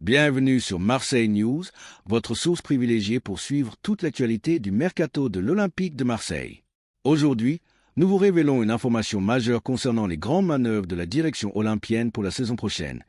Bienvenue sur Marseille News, votre source privilégiée pour suivre toute l'actualité du mercato de l'Olympique de Marseille. Aujourd'hui, nous vous révélons une information majeure concernant les grandes manœuvres de la direction olympienne pour la saison prochaine.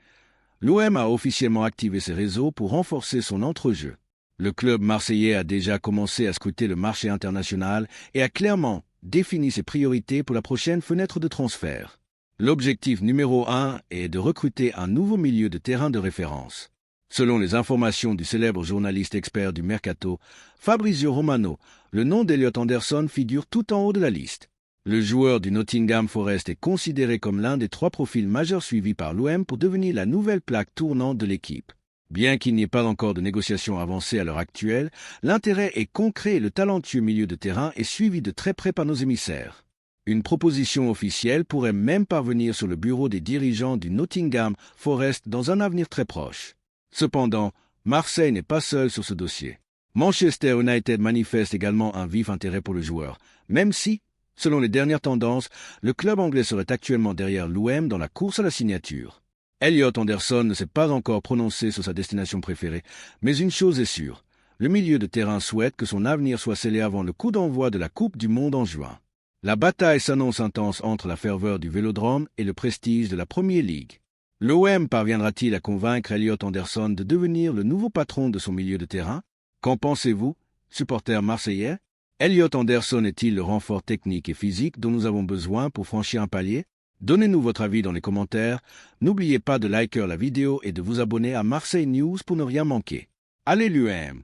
L'OM a officiellement activé ses réseaux pour renforcer son entrejeu. Le club marseillais a déjà commencé à scruter le marché international et a clairement défini ses priorités pour la prochaine fenêtre de transfert. L'objectif numéro 1 est de recruter un nouveau milieu de terrain de référence. Selon les informations du célèbre journaliste expert du Mercato, Fabrizio Romano, le nom d'Elliot Anderson figure tout en haut de la liste. Le joueur du Nottingham Forest est considéré comme l'un des 3 profils majeurs suivis par l'OM pour devenir la nouvelle plaque tournante de l'équipe. Bien qu'il n'y ait pas encore de négociations avancées à l'heure actuelle, l'intérêt est concret et le talentueux milieu de terrain est suivi de très près par nos émissaires. Une proposition officielle pourrait même parvenir sur le bureau des dirigeants du Nottingham Forest dans un avenir très proche. Cependant, Marseille n'est pas seul sur ce dossier. Manchester United manifeste également un vif intérêt pour le joueur, même si, selon les dernières tendances, le club anglais serait actuellement derrière l'OM dans la course à la signature. Elliot Anderson ne s'est pas encore prononcé sur sa destination préférée, mais une chose est sûre, le milieu de terrain souhaite que son avenir soit scellé avant le coup d'envoi de la Coupe du Monde en juin. La bataille s'annonce intense entre la ferveur du Vélodrome et le prestige de la Premier League. L'OM parviendra-t-il à convaincre Elliot Anderson de devenir le nouveau patron de son milieu de terrain? Qu'en pensez-vous, supporters marseillais? Elliot Anderson est-il le renfort technique et physique dont nous avons besoin pour franchir un palier? Donnez-nous votre avis dans les commentaires. N'oubliez pas de liker la vidéo et de vous abonner à Marseille News pour ne rien manquer. Allez l'UM!